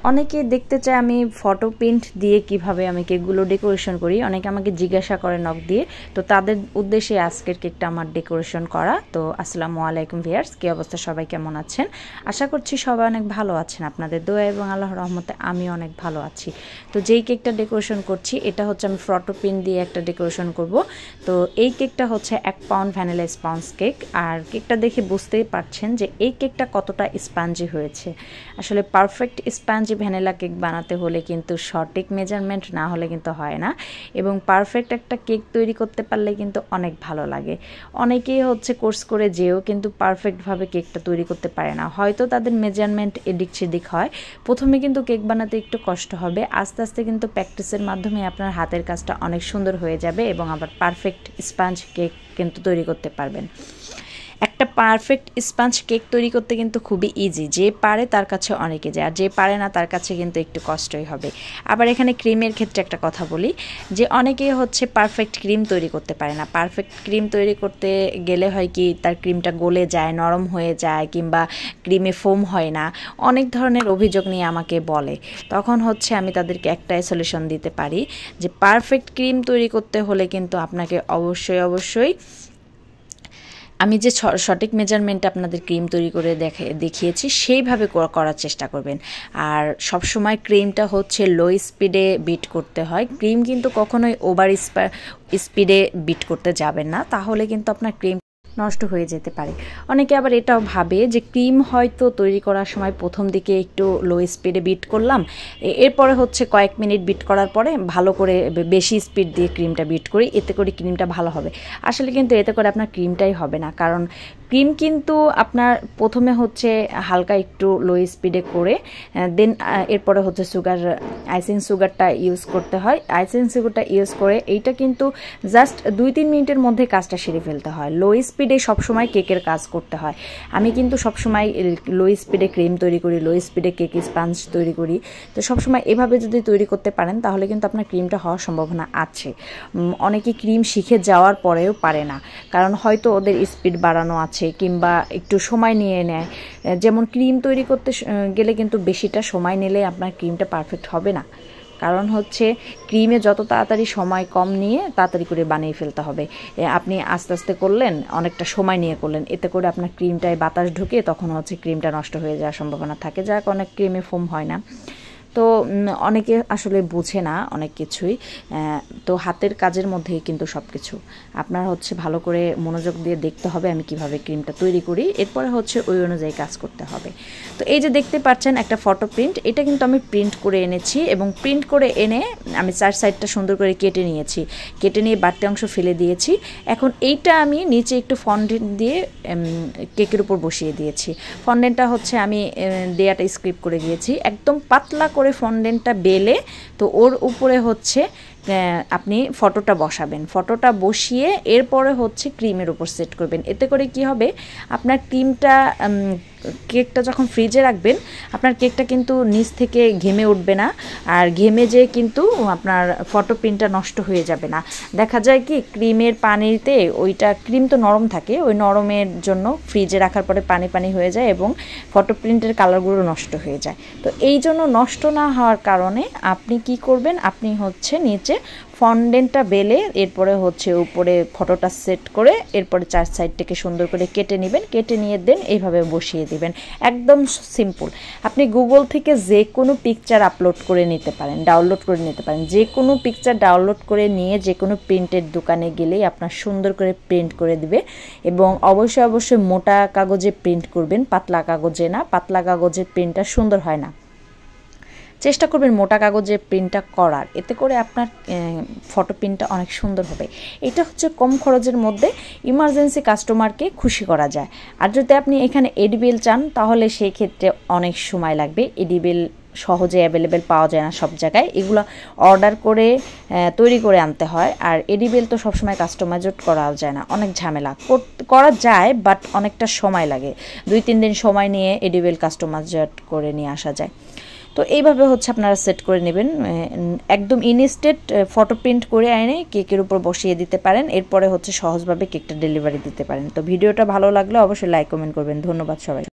অনেকে দেখতে চায় আমি ফটো প্রিন্ট দিয়ে কিভাবে আমি কেকগুলো ডেকোরেশন করি। অনেকে আমাকে জিজ্ঞাসা করে নক দিয়ে। তো তাদের উদ্দেশ্যে আজকের কেকটা আমার ডেকোরেশন করা। তো আসসালামু আলাইকুম ভিউয়ার্স, কি অবস্থা, সবাই কেমন আছেন? আশা করছি সবাই অনেক ভালো আছেন। আপনাদের দোয়া এবং আল্লাহর রহমতে আমি অনেক ভালো আছি। তো যেই কেকটা ডেকোরেশন করছি এটা হচ্ছে আমি ফটো প্রিন্ট দিয়ে একটা ডেকোরেশন করব। তো এই কেকটা হচ্ছে 1 পাউন্ড ভ্যানিলা স্পঞ্জ কেক। আর কেকটা দেখে বুঝতেই পারছেন যে এই কেকটা কতটা স্পঞ্জি হয়েছে। আসলে পারফেক্ট স্পঞ্জি ভ্যানিলা কেক বানাতে হলে কিন্তু সঠিক মেজারমেন্ট না হলে কিন্তু হয় না, এবং পারফেক্ট একটা কেক তৈরি করতে পারলে কিন্তু অনেক ভালো লাগে। অনেকেই হচ্ছে কোর্স করে যেও কিন্তু পারফেক্টভাবে কেকটা তৈরি করতে পারে না, হয়তো তাদের মেজারমেন্ট এদিক সেদিক হয়। প্রথমে কিন্তু কেক বানাতে একটু কষ্ট হবে, আস্তে আস্তে কিন্তু প্র্যাকটিসের মাধ্যমে আপনার হাতের কাজটা অনেক সুন্দর হয়ে যাবে এবং আবার পারফেক্ট স্পঞ্জ কেক কিন্তু তৈরি করতে পারবেন। একটা পারফেক্ট স্পঞ্জ কেক তৈরি করতে কিন্তু খুবই ইজি, যে পারে তার কাছে অনেক ইজি, আর যে পারে না তার কাছে কিন্তু একটু কষ্টই হবে। আবার এখানে ক্রিমের ক্ষেত্রে একটা কথা বলি, যে অনেকেই হচ্ছে পারফেক্ট ক্রিম তৈরি করতে পারে না। পারফেক্ট ক্রিম তৈরি করতে গেলে হয় কি, তার ক্রিমটা গলে যায়, নরম হয়ে যায়, কিংবা ক্রিমে ফোম হয় না, অনেক ধরনের অভিযোগ নিয়ে আমাকে বলে। তখন হচ্ছে আমি তাদেরকে একটাই সলিউশন দিতে পারি, যে পারফেক্ট ক্রিম তৈরি করতে হলে কিন্তু আপনাকে অবশ্যই আমি যে সঠিক মেজারমেন্টে আপনাদের ক্রিম তৈরি করে দেখিয়েছি সেইভাবে করার চেষ্টা করবেন। আর সবসময় ক্রিমটা হচ্ছে লো স্পিডে বিট করতে হয়। ক্রিম কিন্তু কখনোই ওভার স্পিডে বিট করতে যাবেন না, তাহলে কিন্তু আপনার ক্রিম নষ্ট হয়ে যেতে পারে। অনেকে আবার এটাও ভাবে যে ক্রিম হয়তো তৈরি করার সময় প্রথম দিকে একটু লো স্পিডে বিট করলাম, এরপরে হচ্ছে কয়েক মিনিট বিট করার পরে ভালো করে বেশি স্পিড দিয়ে ক্রিমটা বিট করি, এতে করে ক্রিমটা ভালো হবে। আসলে কিন্তু এতে করে আপনার ক্রিমটাই হবে না, কারণ ক্রিম কিন্তু আপনার প্রথমে হচ্ছে হালকা একটু লো স্পিডে করে দেন এরপরে হচ্ছে আইসিং সুগারটা ইউজ করতে হয়। আইসিং সুগারটা ইউজ করে এইটা কিন্তু জাস্ট 2-3 মিনিটের মধ্যে কাজটা সেরে ফেলতে হয়। লো স্পিডে সবসময় কেকের কাজ করতে হয়। আমি কিন্তু সবসময় লো স্পিডে ক্রিম তৈরি করি, লো স্পিডে কেক স্পঞ্জ তৈরি করি। তো সবসময় এভাবে যদি তৈরি করতে পারেন তাহলে কিন্তু আপনার ক্রিমটা হওয়ার সম্ভাবনা আছে। অনেকে ক্রিম শিখে যাওয়ার পরেও পারে না, কারণ হয়তো ওদের স্পিড বাড়ানো আছে কিংবা একটু সময় নিয়ে নেয়। যেমন ক্রিম তৈরি করতে গেলে কিন্তু বেশিটা সময় নিলে আপনার ক্রিমটা পারফেক্ট হবে না, কারণ হচ্ছে ক্রিমে যত তাড়াতাড়ি সময় কম নিয়ে তাড়াতাড়ি করে বানিয়ে ফেলতে হবে। আপনি আস্তে আস্তে করলেন, অনেকটা সময় নিয়ে করলেন, এতে করে আপনার ক্রিমটায় বাতাস ঢুকে তখন হচ্ছে ক্রিমটা নষ্ট হয়ে যাওয়ার সম্ভাবনা থাকে, যার অনেক ক্রিমে ফোম হয় না। তো অনেকে আসলে বুঝে না অনেক কিছুই। তো হাতের কাজের মধ্যেই কিন্তু সব কিছু আপনার হচ্ছে ভালো করে মনোযোগ দিয়ে দেখতে হবে আমি কিভাবে ক্রিমটা তৈরি করি, এরপরে হচ্ছে ওই অনুযায়ী কাজ করতে হবে। তো এই যে দেখতে পাচ্ছেন একটা ফটো প্রিন্ট, এটা কিন্তু আমি প্রিন্ট করে এনেছি, এবং প্রিন্ট করে এনে আমি 4 সাইডটা সুন্দর করে কেটে নিয়েছি। কেটে নিয়ে বাড়তি অংশ ফেলে দিয়েছি। এখন এইটা আমি নিচে একটু ফন্ডেন্ট দিয়ে কেকের উপর বসিয়ে দিয়েছি। ফন্ডেন্টটা হচ্ছে আমি দেয়াটা স্ক্রিপ করে দিয়েছি, একদম পাতলা করে ফন্ডেন্টটা বেলে। তো ওর উপরে হচ্ছে আপনি ফটোটা বসাবেন, ফটোটা বসিয়ে এরপরে হচ্ছে ক্রিমের উপর সেট করবেন। এতে করে কি হবে, আপনার ক্রিমটা কেকটা যখন ফ্রিজে রাখবেন আপনার কেকটা কিন্তু নিচ থেকে ঘেমে উঠবে না, আর ঘেমে যেয়ে কিন্তু আপনার ফটো প্রিন্টটা নষ্ট হয়ে যাবে না। দেখা যায় কি ক্রিমের পানিতে, ওইটা ক্রিম তো নরম থাকে, ওই নরমের জন্য ফ্রিজে রাখার পরে পানি পানি হয়ে যায় এবং ফটো প্রিন্টের কালারগুলো নষ্ট হয়ে যায়। তো এই জন্য নষ্ট না হওয়ার কারণে আপনি কি করবেন, আপনি হচ্ছে নিচে ফন্ডেন্টটা বেলে এরপরে হচ্ছে উপরে ফটোটা সেট করে এরপরে 4 সাইড থেকে সুন্দর করে কেটে নেবেন, কেটে নিয়ে দেন এইভাবে বসিয়ে দিবেন। একদম সিম্পল। আপনি গুগল থেকে যে কোনো পিকচার আপলোড করে নিতে পারেন, ডাউনলোড করে নিতে পারেন। যে কোনো পিকচার ডাউনলোড করে নিয়ে যে কোনো প্রিন্টের দোকানে গেলেই আপনার সুন্দর করে প্রিন্ট করে দিবে, এবং অবশ্যই মোটা কাগজে প্রিন্ট করবেন, পাতলা কাগজে না। পাতলা কাগজে প্রিন্টটা সুন্দর হয় না, চেষ্টা করবেন মোটা কাগজে প্রিন্টটা করার, এতে করে আপনার ফটো প্রিন্টটা অনেক সুন্দর হবে। এটা হচ্ছে কম খরচের মধ্যে ইমার্জেন্সি কাস্টমারকে খুশি করা যায়। আর যদি আপনি এখানে এডিবেল চান তাহলে সেই ক্ষেত্রে অনেক সময় লাগবে। এডিবেল সহজে অ্যাভেলেবেল পাওয়া যায় না সব জায়গায়, এগুলো অর্ডার করে তৈরি করে আনতে হয়। আর এডিবেল তো সবসময় কাস্টমাইজ করাও যায় না, অনেক ঝামেলা। করা যায় বাট অনেকটা সময় লাগে, 2-3 দিন সময় নিয়ে এডিবেল কাস্টমাইজ করে নিয়ে আসা যায়। তো এইভাবে হচ্ছে আপনারা সেট করে নেবেন, একদম ইনস্ট্যান্ট ফটো প্রিন্ট করে এনে কেকের উপর বসিয়ে দিতে পারেন, এরপরে হচ্ছে সহজভাবে কেকটা ডেলিভারি দিতে পারেন। তো ভিডিওটা ভালো লাগলে অবশ্যই লাইক কমেন্ট করবেন। ধন্যবাদ সবাই।